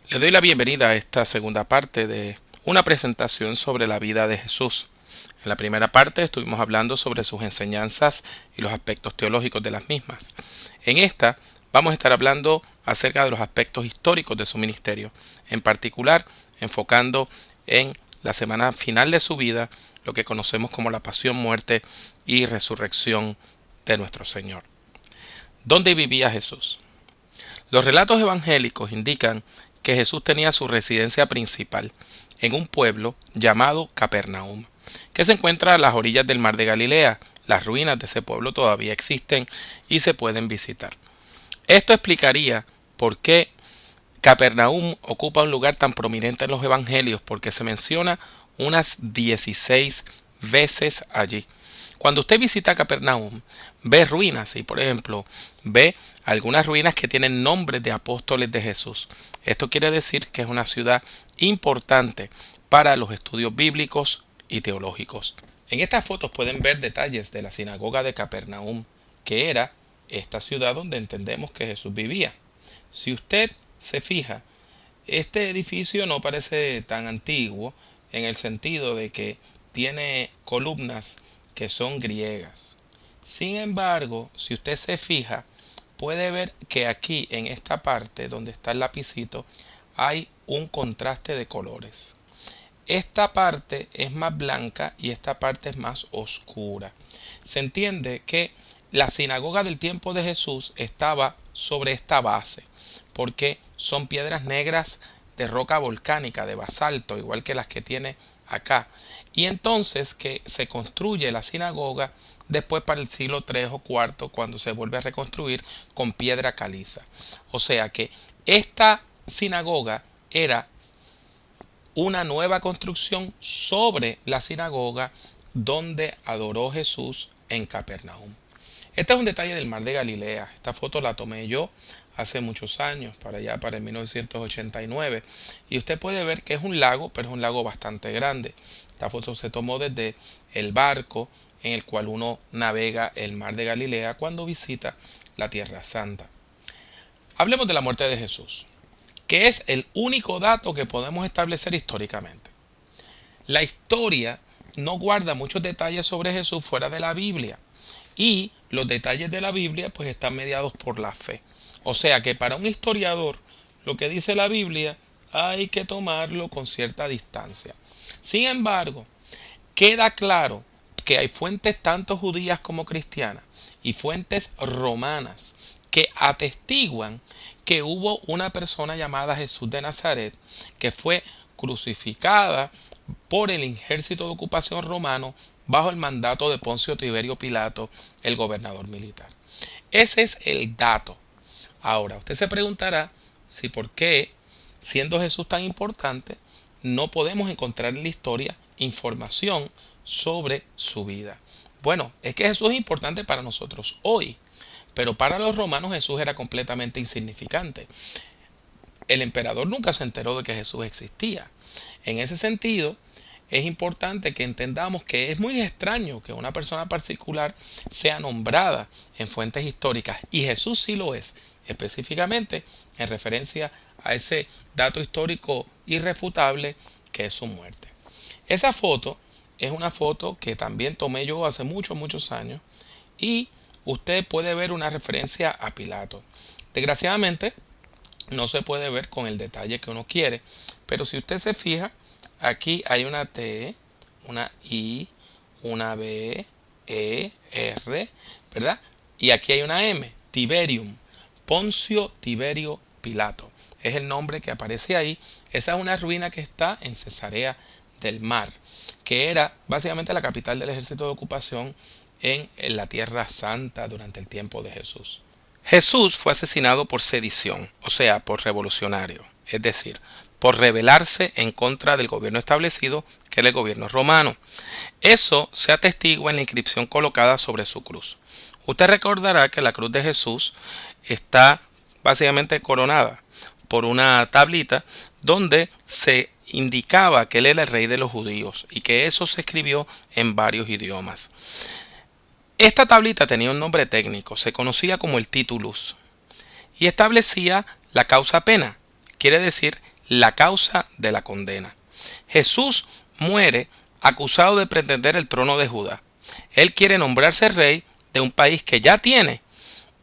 Le doy la bienvenida a esta segunda parte de una presentación sobre la vida de Jesús. En la primera parte estuvimos hablando sobre sus enseñanzas y los aspectos teológicos de las mismas. En esta vamos a estar hablando acerca de los aspectos históricos de su ministerio, en particular enfocando en la semana final de su vida, lo que conocemos como la pasión, muerte y resurrección de nuestro Señor. ¿Dónde vivía Jesús? Los relatos evangélicos indican que Jesús tenía su residencia principal en un pueblo llamado Capernaum, que se encuentra a las orillas del mar de Galilea. Las ruinas de ese pueblo todavía existen y se pueden visitar. Esto explicaría por qué Capernaum ocupa un lugar tan prominente en los evangelios, porque se menciona unas 16 veces allí. Cuando usted visita Capernaum, ve ruinas y, por ejemplo, ve algunas ruinas que tienen nombres de apóstoles de Jesús. Esto quiere decir que es una ciudad importante para los estudios bíblicos y teológicos. En estas fotos pueden ver detalles de la sinagoga de Capernaum, que era esta ciudad donde entendemos que Jesús vivía. Si usted se fija, este edificio no parece tan antiguo en el sentido de que tiene columnas que son griegas. Sin embargo, si usted se fija, puede ver que aquí en esta parte donde está el lapicito hay un contraste de colores. Esta parte es más blanca y esta parte es más oscura. Se entiende que la sinagoga del tiempo de Jesús estaba sobre esta base, porque son piedras negras de roca volcánica, de basalto, igual que las que tiene acá. Y entonces que se construye la sinagoga después para el siglo III o IV, cuando se vuelve a reconstruir con piedra caliza. O sea que esta sinagoga era una nueva construcción sobre la sinagoga donde adoró Jesús en Capernaum. Este es un detalle del mar de Galilea. Esta foto la tomé yo hace muchos años, para allá, para el 1989. Y usted puede ver que es un lago, pero es un lago bastante grande. Esta foto se tomó desde el barco en el cual uno navega el mar de Galilea cuando visita la Tierra Santa. Hablemos de la muerte de Jesús, que es el único dato que podemos establecer históricamente. La historia no guarda muchos detalles sobre Jesús fuera de la Biblia, y los detalles de la Biblia pues están mediados por la fe. O sea que para un historiador lo que dice la Biblia hay que tomarlo con cierta distancia. Sin embargo, queda claro que hay fuentes tanto judías como cristianas y fuentes romanas que atestiguan que hubo una persona llamada Jesús de Nazaret que fue crucificada por el ejército de ocupación romano bajo el mandato de Poncio Tiberio Pilato, el gobernador militar. Ese es el dato. Ahora, usted se preguntará si por qué, siendo Jesús tan importante, no podemos encontrar en la historia información sobre su vida. Bueno, es que Jesús es importante para nosotros hoy, pero para los romanos Jesús era completamente insignificante. El emperador nunca se enteró de que Jesús existía. En ese sentido, es importante que entendamos que es muy extraño que una persona particular sea nombrada en fuentes históricas, y Jesús sí lo es, específicamente en referencia a ese dato histórico irrefutable que es su muerte. Esa foto es una foto que también tomé yo hace muchos años, y usted puede ver una referencia a Pilato. Desgraciadamente no se puede ver con el detalle que uno quiere, pero si usted se fija, aquí hay una T, una I, una B, E, R, ¿verdad? Y aquí hay una M, Tiberium, Poncio Tiberio Pilato. Es el nombre que aparece ahí. Esa es una ruina que está en Cesarea del Mar, que era básicamente la capital del ejército de ocupación en la Tierra Santa durante el tiempo de Jesús. Jesús fue asesinado por sedición, o sea, por revolucionario, es decir, por rebelarse en contra del gobierno establecido, que era el gobierno romano. Eso se atestigua en la inscripción colocada sobre su cruz. Usted recordará que la cruz de Jesús está básicamente coronada por una tablita donde se indicaba que él era el rey de los judíos y que eso se escribió en varios idiomas. Esta tablita tenía un nombre técnico, se conocía como el titulus, y establecía la causa pena, quiere decir la causa de la condena. Jesús muere acusado de pretender el trono de Judá. Él quiere nombrarse rey de un país que ya tiene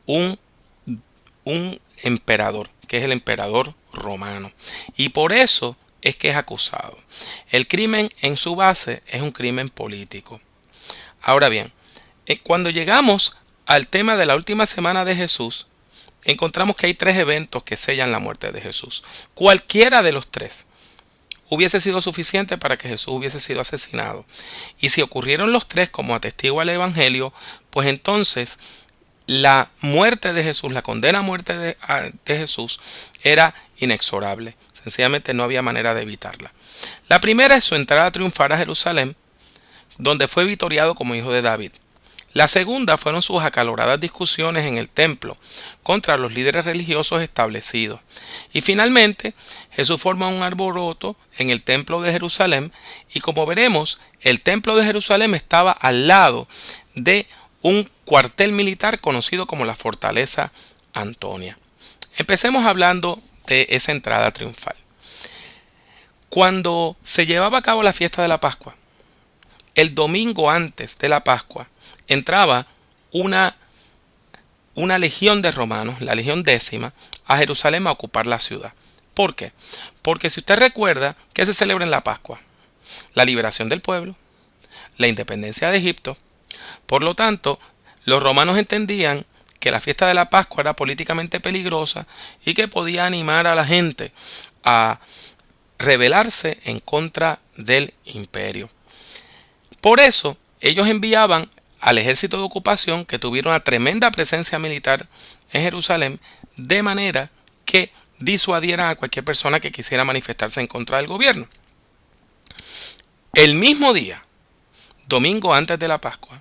un, un emperador, que es el emperador romano. Y por eso es que es acusado. El crimen en su base es un crimen político. Ahora bien, cuando llegamos al tema de la última semana de Jesús, encontramos que hay tres eventos que sellan la muerte de Jesús. Cualquiera de los tres hubiese sido suficiente para que Jesús hubiese sido asesinado. Y si ocurrieron los tres, como atestigua el Evangelio, pues entonces la muerte de Jesús, la condena a muerte de Jesús era inexorable. Sencillamente no había manera de evitarla. La primera es su entrada triunfal a Jerusalén, donde fue victoriado como hijo de David. La segunda fueron sus acaloradas discusiones en el templo contra los líderes religiosos establecidos. Y finalmente, Jesús forma un alboroto en el templo de Jerusalén y como veremos, el templo de Jerusalén estaba al lado de un cuartel militar conocido como la Fortaleza Antonia. Empecemos hablando de esa entrada triunfal. Cuando se llevaba a cabo la fiesta de la Pascua, el domingo antes de la Pascua, entraba una legión de romanos, la legión 10ª, a Jerusalén a ocupar la ciudad. ¿Por qué? Porque si usted recuerda, ¿qué se celebra en la Pascua? La liberación del pueblo, la independencia de Egipto. Por lo tanto, los romanos entendían que la fiesta de la Pascua era políticamente peligrosa y que podía animar a la gente a rebelarse en contra del imperio. Por eso, ellos enviaban al ejército de ocupación, que tuvieron una tremenda presencia militar en Jerusalén, de manera que disuadieran a cualquier persona que quisiera manifestarse en contra del gobierno. El mismo día, domingo antes de la Pascua,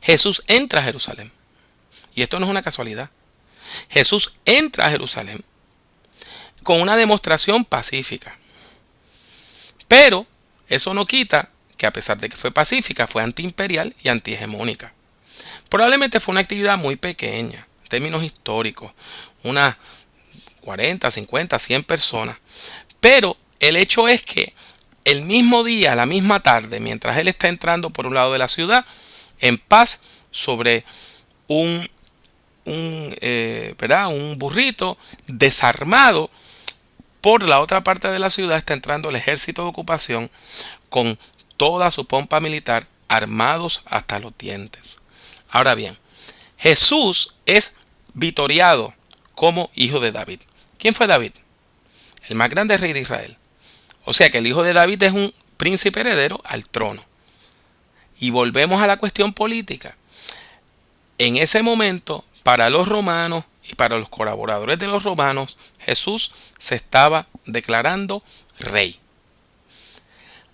Jesús entra a Jerusalén. Y esto no es una casualidad. Jesús entra a Jerusalén con una demostración pacífica. Pero eso no quita que a pesar de que fue pacífica, fue antiimperial y antihegemónica. Probablemente fue una actividad muy pequeña, en términos históricos, unas 40, 50, 100 personas. Pero el hecho es que el mismo día, la misma tarde, mientras él está entrando por un lado de la ciudad, en paz, sobre un burrito desarmado, por la otra parte de la ciudad está entrando el ejército de ocupación con toda su pompa militar, armados hasta los dientes. Ahora bien, Jesús es vitoriado como hijo de David. ¿Quién fue David? El más grande rey de Israel. O sea que el hijo de David es un príncipe heredero al trono. Y volvemos a la cuestión política. En ese momento, para los romanos y para los colaboradores de los romanos, Jesús se estaba declarando rey.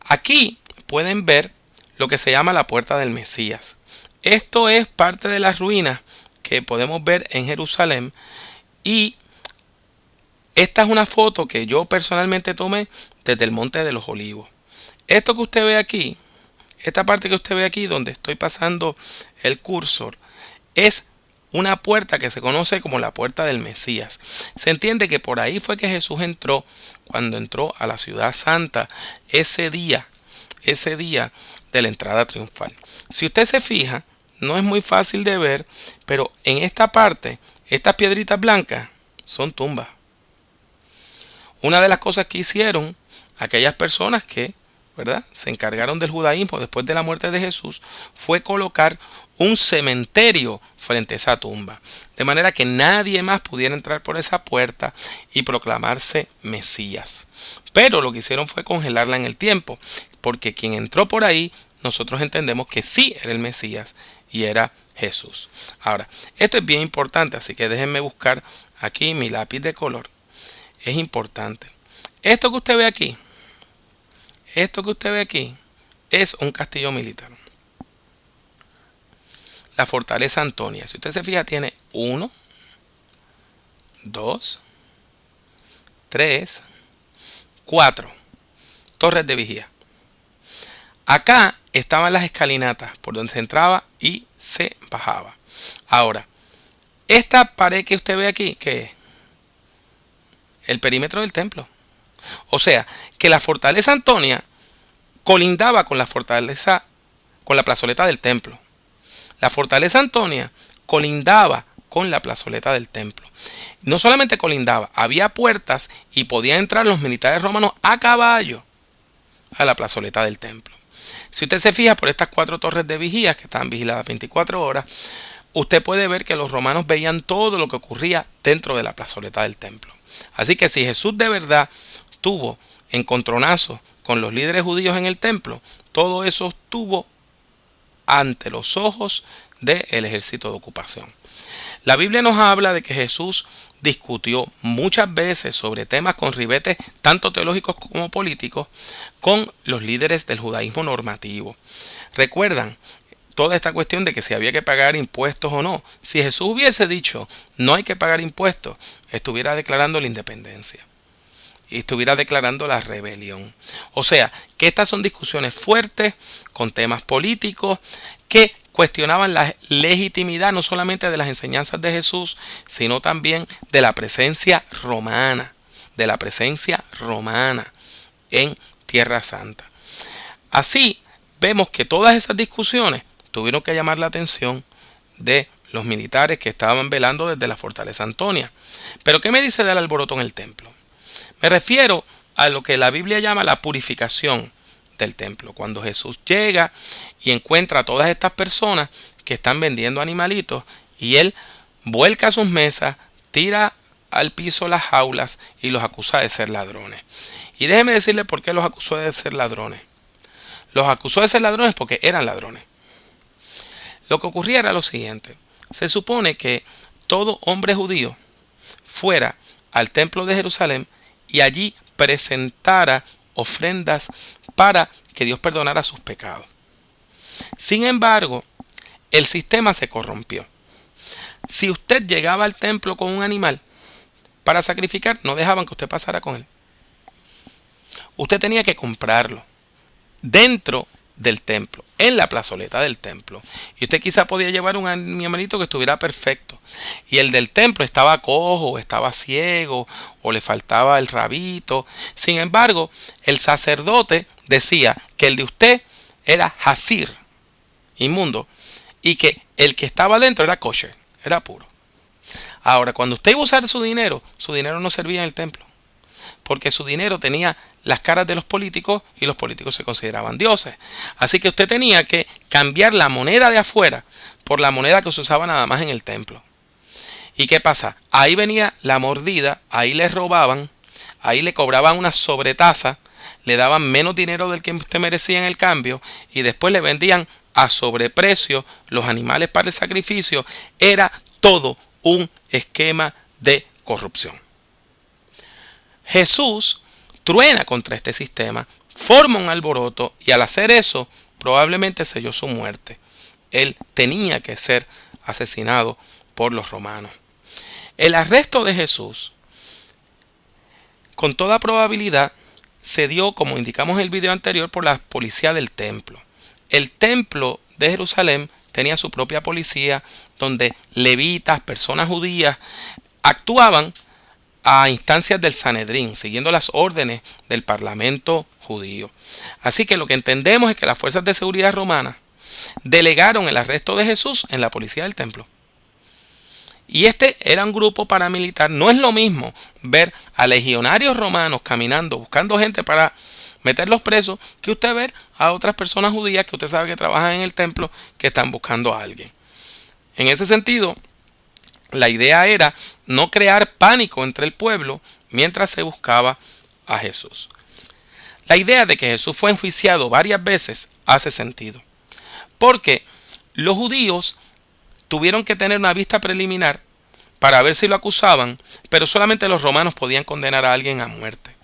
Aquí pueden ver lo que se llama la puerta del Mesías. Esto es parte de las ruinas que podemos ver en Jerusalén y esta es una foto que yo personalmente tomé desde el Monte de los Olivos. Esto que usted ve aquí, esta parte que usted ve aquí donde estoy pasando el cursor, es una puerta que se conoce como la puerta del Mesías. Se entiende que por ahí fue que Jesús entró cuando entró a la ciudad santa ese día de la entrada triunfal. Si usted se fija, no es muy fácil de ver, pero en esta parte, estas piedritas blancas son tumbas. Una de las cosas que hicieron aquellas personas que, ¿verdad?, se encargaron del judaísmo después de la muerte de Jesús fue colocar un cementerio frente a esa tumba, de manera que nadie más pudiera entrar por esa puerta y proclamarse Mesías. Pero lo que hicieron fue congelarla en el tiempo, porque quien entró por ahí, nosotros entendemos que sí era el Mesías y era Jesús. Ahora, esto es bien importante, así que déjenme buscar aquí mi lápiz de color. Es importante. Esto que usted ve aquí es un castillo militar. La Fortaleza Antonia. Si usted se fija, tiene 1, 2, 3, 4 torres de vigía. Acá estaban las escalinatas por donde se entraba y se bajaba. Ahora, esta pared que usted ve aquí, ¿qué es? El perímetro del templo. O sea, que la fortaleza Antonia colindaba con la fortaleza, con la plazoleta del templo. La fortaleza Antonia colindaba con la plazoleta del templo. No solamente colindaba, había puertas y podían entrar los militares romanos a caballo a la plazoleta del templo. Si usted se fija por estas 4 torres de vigías que estaban vigiladas 24 horas, usted puede ver que los romanos veían todo lo que ocurría dentro de la plazoleta del templo. Así que si Jesús de verdad tuvo encontronazos con los líderes judíos en el templo, todo eso estuvo ante los ojos del ejército de ocupación. La Biblia nos habla de que Jesús discutió muchas veces sobre temas con ribetes tanto teológicos como políticos con los líderes del judaísmo normativo. ¿Recuerdan toda esta cuestión de que si había que pagar impuestos o no? Si Jesús hubiese dicho no hay que pagar impuestos, estuviera declarando la independencia y estuviera declarando la rebelión. O sea, que estas son discusiones fuertes con temas políticos que cuestionaban la legitimidad no solamente de las enseñanzas de Jesús, sino también de la presencia romana, en Tierra Santa. Así vemos que todas esas discusiones tuvieron que llamar la atención de los militares que estaban velando desde la fortaleza Antonia. Pero ¿qué me dice del alboroto en el templo? Me refiero a lo que la Biblia llama la purificación del templo. Cuando Jesús llega y encuentra a todas estas personas que están vendiendo animalitos y él vuelca sus mesas, tira al piso las jaulas y los acusa de ser ladrones. Y déjeme decirle por qué los acusó de ser ladrones. Los acusó de ser ladrones porque eran ladrones. Lo que ocurría era lo siguiente. Se supone que todo hombre judío fuera al templo de Jerusalén y allí presentara ofrendas para que Dios perdonara sus pecados. Sin embargo, el sistema se corrompió. Si usted llegaba al templo con un animal para sacrificar, no dejaban que usted pasara con él. Usted tenía que comprarlo dentro del templo, en la plazoleta del templo. Y usted quizá podía llevar un animalito que estuviera perfecto. Y el del templo estaba cojo, o estaba ciego, o le faltaba el rabito. Sin embargo, el sacerdote decía que el de usted era hasir, inmundo, y que el que estaba dentro era kosher, era puro. Ahora, cuando usted iba a usar su dinero no servía en el templo, porque su dinero tenía las caras de los políticos y los políticos se consideraban dioses. Así que usted tenía que cambiar la moneda de afuera por la moneda que se usaba nada más en el templo. ¿Y qué pasa? Ahí venía la mordida, ahí le robaban, ahí le cobraban una sobretasa, le daban menos dinero del que usted merecía en el cambio y después le vendían a sobreprecio los animales para el sacrificio. Era todo un esquema de corrupción. Jesús truena contra este sistema, forma un alboroto y al hacer eso probablemente selló su muerte. Él tenía que ser asesinado por los romanos. El arresto de Jesús, con toda probabilidad, se dio, como indicamos en el video anterior, por la policía del templo. El templo de Jerusalén tenía su propia policía, donde levitas, personas judías, actuaban a instancias del Sanedrín, siguiendo las órdenes del parlamento judío. Así que lo que entendemos es que las fuerzas de seguridad romanas delegaron el arresto de Jesús en la policía del templo. Y este era un grupo paramilitar. No es lo mismo ver a legionarios romanos caminando, buscando gente para meterlos presos, que usted ver a otras personas judías que usted sabe que trabajan en el templo, que están buscando a alguien. En ese sentido, la idea era no crear pánico entre el pueblo mientras se buscaba a Jesús. La idea de que Jesús fue enjuiciado varias veces hace sentido, porque los judíos tuvieron que tener una vista preliminar para ver si lo acusaban, pero solamente los romanos podían condenar a alguien a muerte.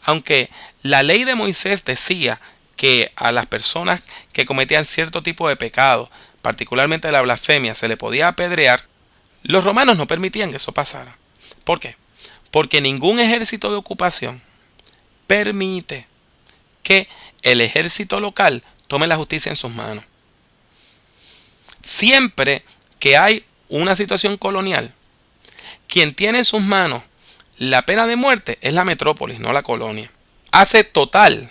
Aunque la ley de Moisés decía que a las personas que cometían cierto tipo de pecado, particularmente la blasfemia, se le podía apedrear, los romanos no permitían que eso pasara. ¿Por qué? Porque ningún ejército de ocupación permite que el ejército local tome la justicia en sus manos. Siempre que hay una situación colonial, quien tiene en sus manos la pena de muerte es la metrópolis, no la colonia. Hace total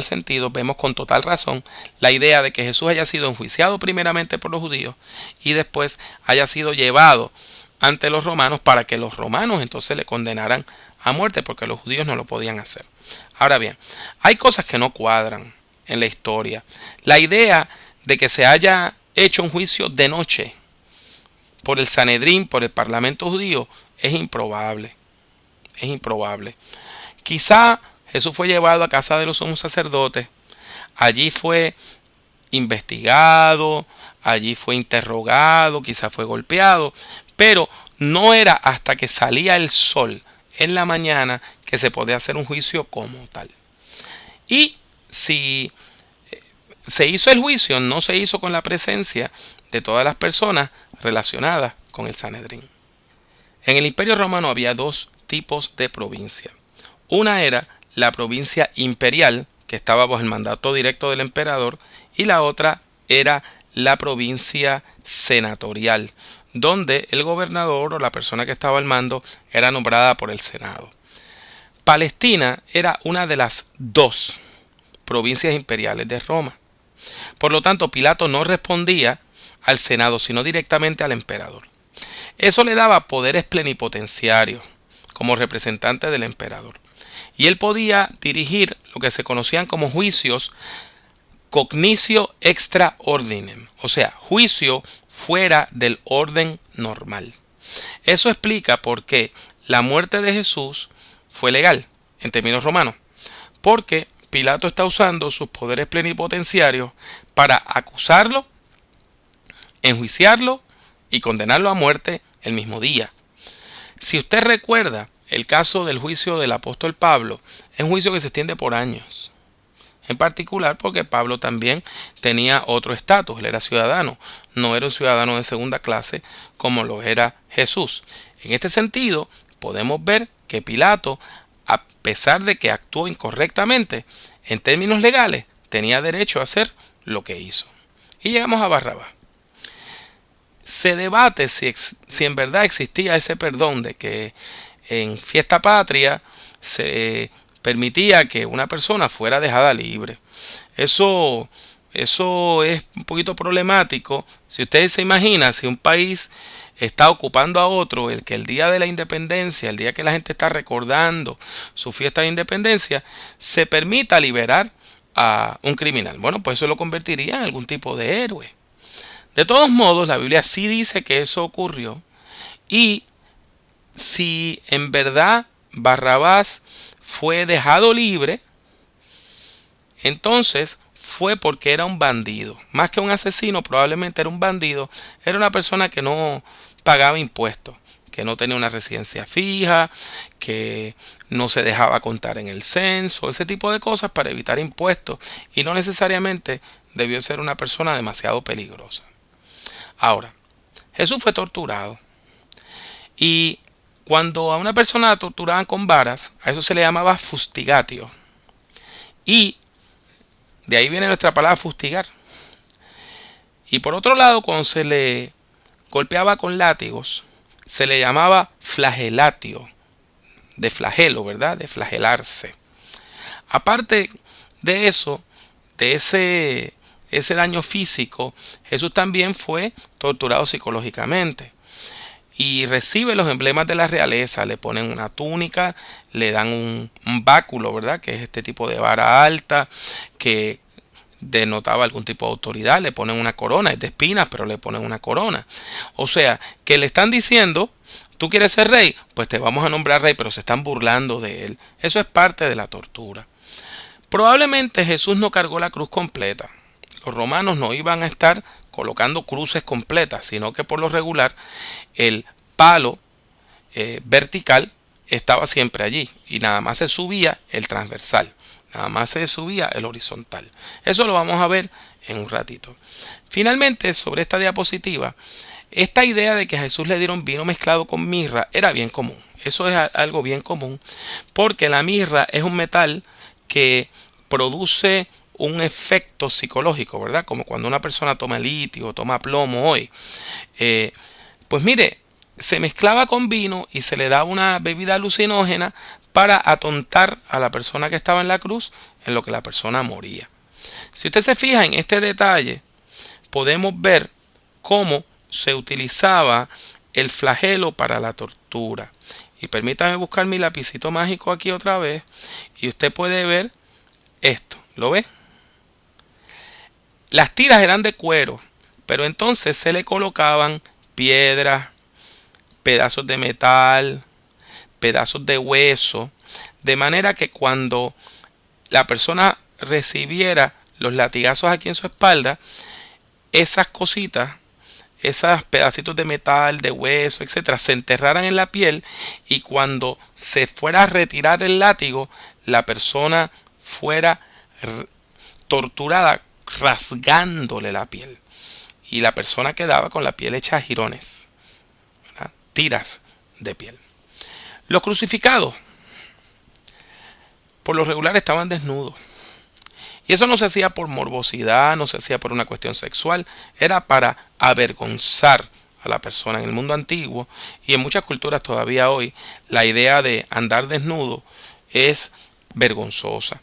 sentido, vemos con total razón la idea de que Jesús haya sido enjuiciado primeramente por los judíos y después haya sido llevado ante los romanos para que los romanos entonces le condenaran a muerte, porque los judíos no lo podían hacer. Ahora bien, hay cosas que no cuadran en la historia. La idea de que se haya hecho un juicio de noche por el Sanedrín, por el parlamento judío, es improbable. Es improbable. Quizá Jesús fue llevado a casa de los sumos sacerdotes. Allí fue investigado, allí fue interrogado, quizá fue golpeado, pero no era hasta que salía el sol en la mañana que se podía hacer un juicio como tal. Y si se hizo el juicio, no se hizo con la presencia de todas las personas relacionadas con el Sanedrín. En el Imperio Romano había dos tipos de provincia. Una era la provincia imperial, que estaba bajo el mandato directo del emperador, y la otra era la provincia senatorial, donde el gobernador o la persona que estaba al mando era nombrada por el Senado. Palestina era una de las dos provincias imperiales de Roma. Por lo tanto, Pilato no respondía al Senado, sino directamente al emperador. Eso le daba poderes plenipotenciarios como representante del emperador. Y él podía dirigir lo que se conocían como juicios cognicio extra ordinem, o sea, juicio fuera del orden normal. Eso explica por qué la muerte de Jesús fue legal en términos romanos, porque Pilato está usando sus poderes plenipotenciarios para acusarlo, enjuiciarlo y condenarlo a muerte el mismo día. Si usted recuerda el caso del juicio del apóstol Pablo, es un juicio que se extiende por años. En particular porque Pablo también tenía otro estatus, él era ciudadano, no era un ciudadano de segunda clase como lo era Jesús. En este sentido, podemos ver que Pilato, a pesar de que actuó incorrectamente, en términos legales, tenía derecho a hacer lo que hizo. Y llegamos a Barrabás. Se debate si en verdad existía ese perdón de que en fiesta patria se permitía que una persona fuera dejada libre. Eso es un poquito problemático. Si usted se imagina, si un país está ocupando a otro, el que el día de la independencia, el día que la gente está recordando su fiesta de independencia, se permita liberar a un criminal. Bueno, pues eso lo convertiría en algún tipo de héroe. De todos modos, la Biblia sí dice que eso ocurrió, y si en verdad Barrabás fue dejado libre, entonces fue porque era un bandido. Más que un asesino, probablemente era un bandido. Era una persona que no pagaba impuestos, que no tenía una residencia fija, que no se dejaba contar en el censo, ese tipo de cosas para evitar impuestos. Y no necesariamente debió ser una persona demasiado peligrosa. Ahora, Jesús fue torturado. Y cuando a una persona la torturaban con varas, a eso se le llamaba fustigatio. Y de ahí viene nuestra palabra fustigar. Y por otro lado, cuando se le golpeaba con látigos, se le llamaba flagelatio. De flagelo, ¿verdad? De flagelarse. Aparte de eso, de ese daño físico, Jesús también fue torturado psicológicamente. Y recibe los emblemas de la realeza, le ponen una túnica, le dan un báculo, ¿verdad? Que es este tipo de vara alta que denotaba algún tipo de autoridad, le ponen una corona, es de espinas, pero le ponen una corona. O sea, que le están diciendo, ¿tú quieres ser rey? Pues te vamos a nombrar rey, pero se están burlando de él. Eso es parte de la tortura. Probablemente Jesús no cargó la cruz completa. Los romanos no iban a estar colocando cruces completas, sino que por lo regular el palo vertical estaba siempre allí y nada más se subía el transversal, nada más se subía el horizontal. Eso lo vamos a ver en un ratito. Finalmente, sobre esta diapositiva, esta idea de que a Jesús le dieron vino mezclado con mirra era bien común. Eso es algo bien común porque la mirra es un metal que produce un efecto psicológico, ¿verdad? Como cuando una persona toma litio o toma plomo hoy. Pues mire, se mezclaba con vino y se le daba una bebida alucinógena para atontar a la persona que estaba en la cruz, en lo que la persona moría. Si usted se fija en este detalle, podemos ver cómo se utilizaba el flagelo para la tortura. Y permítame buscar mi lapicito mágico aquí otra vez y usted puede ver esto. ¿Lo ve? Las tiras eran de cuero, pero entonces se le colocaban piedras, pedazos de metal, pedazos de hueso, de manera que cuando la persona recibiera los latigazos aquí en su espalda, esas cositas, esos pedacitos de metal, de hueso, etcétera, se enterraran en la piel, y cuando se fuera a retirar el látigo, la persona fuera torturada rasgándole la piel, y la persona quedaba con la piel hecha a jirones, ¿verdad? Tiras de piel. Los crucificados por lo regular estaban desnudos. Y eso no se hacía por morbosidad, no se hacía por una cuestión sexual, era para avergonzar a la persona. En el mundo antiguo y en muchas culturas todavía hoy, la idea de andar desnudo es vergonzosa.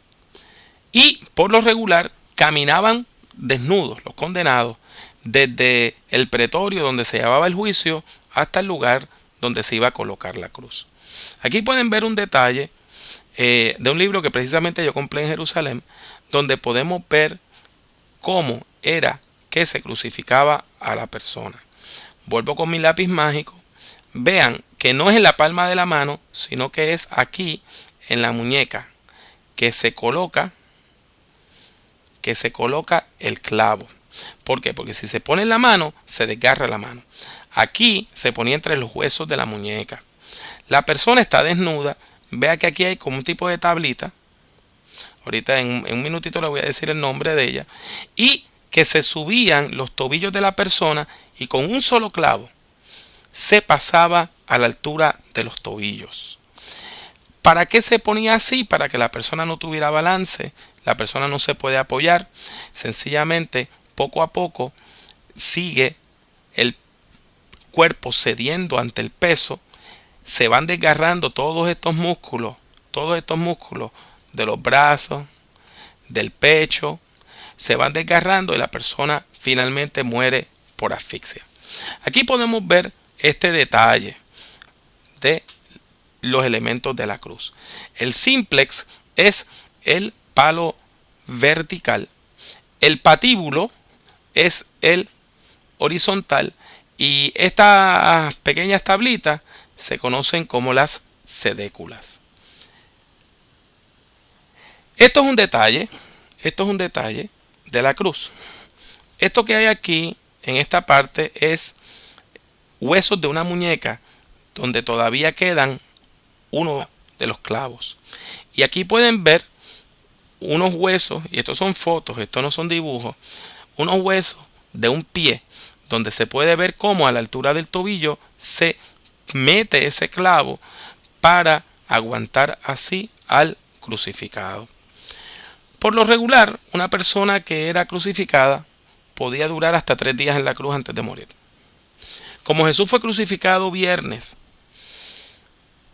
Y por lo regular caminaban desnudos los condenados desde el pretorio donde se llevaba el juicio hasta el lugar donde se iba a colocar la cruz. Aquí pueden ver un detalle de un libro que precisamente yo compré en Jerusalén, donde podemos ver cómo era que se crucificaba a la persona. Vuelvo con mi lápiz mágico. Vean que no es en la palma de la mano, sino que es aquí en la muñeca que se coloca el clavo. ¿Por qué? Porque si se pone en la mano, se desgarra la mano. Aquí se ponía entre los huesos de la muñeca. La persona está desnuda. Vea que aquí hay como un tipo de tablita. Ahorita en un minutito le voy a decir el nombre de ella. Y que se subían los tobillos de la persona y con un solo clavo se pasaba a la altura de los tobillos. ¿Para qué se ponía así? Para que la persona no tuviera balance, la persona no se puede apoyar. Sencillamente, poco a poco, sigue el cuerpo cediendo ante el peso. Se van desgarrando todos estos músculos de los brazos, del pecho, se van desgarrando y la persona finalmente muere por asfixia. Aquí podemos ver este detalle de los elementos de la cruz. El simplex es el palo vertical, el patíbulo es el horizontal y estas pequeñas tablitas se conocen como las sedéculas. Esto es un detalle de la cruz. Esto que hay aquí en esta parte es huesos de una muñeca donde todavía quedan uno de los clavos. Y aquí pueden ver unos huesos, y estos son fotos, estos no son dibujos, unos huesos de un pie donde se puede ver cómo a la altura del tobillo se mete ese clavo para aguantar así al crucificado. Por lo regular, una persona que era crucificada podía durar hasta 3 días en la cruz antes de morir. Como Jesús fue crucificado viernes,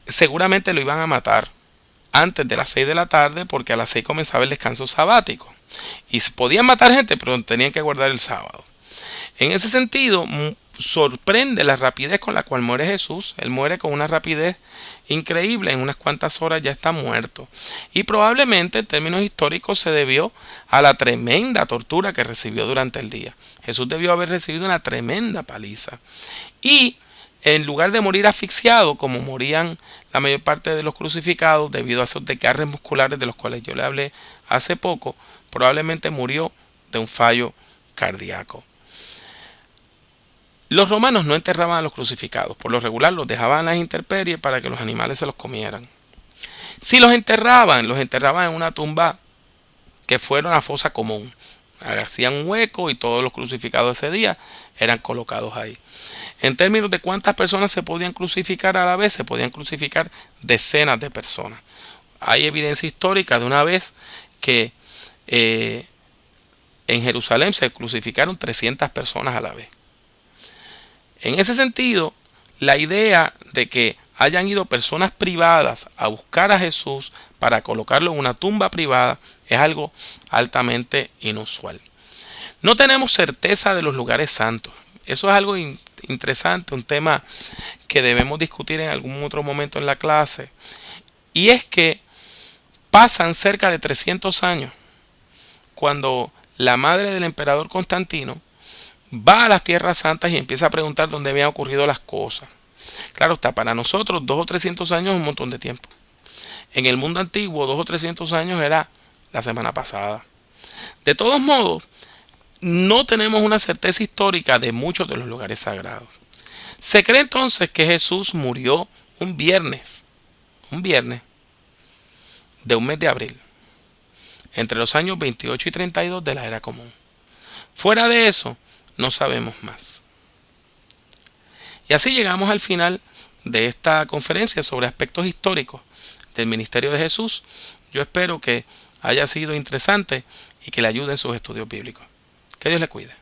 seguramente lo iban a matar antes de las 6 de la tarde, porque a las 6 comenzaba el descanso sabático. Y podían matar gente, pero tenían que guardar el sábado. En ese sentido, sorprende la rapidez con la cual muere Jesús. Él muere con una rapidez increíble, en unas cuantas horas ya está muerto. Y probablemente en términos históricos se debió a la tremenda tortura que recibió durante el día. Jesús debió haber recibido una tremenda paliza. Y en lugar de morir asfixiado, como morían la mayor parte de los crucificados debido a esos desgarres musculares de los cuales yo le hablé hace poco, probablemente murió de un fallo cardíaco. Los romanos no enterraban a los crucificados, por lo regular los dejaban en las intemperies para que los animales se los comieran. Si los enterraban en una tumba que fuera una fosa común. Hacían un hueco y todos los crucificados ese día eran colocados ahí. En términos de cuántas personas se podían crucificar a la vez, se podían crucificar decenas de personas. Hay evidencia histórica de una vez que en Jerusalén se crucificaron 300 personas a la vez. En ese sentido, La idea de que hayan ido personas privadas a buscar a Jesús para colocarlo en una tumba privada es algo altamente inusual. No tenemos certeza de los lugares santos. Eso es algo interesante, un tema que debemos discutir en algún otro momento en la clase. Y es que pasan cerca de 300 años cuando la madre del emperador Constantino va a las tierras santas y empieza a preguntar dónde habían ocurrido las cosas. Claro está, para nosotros 200 o 300 años es un montón de tiempo. En el mundo antiguo 200 o 300 años era la semana pasada. De todos modos, no tenemos una certeza histórica de muchos de los lugares sagrados. Se cree entonces que Jesús murió un viernes de un mes de abril, entre los años 28 y 32 de la era común. Fuera de eso, no sabemos más. Y así llegamos al final de esta conferencia sobre aspectos históricos del ministerio de Jesús. Yo espero que haya sido interesante y que le ayude en sus estudios bíblicos. Que Dios le cuide.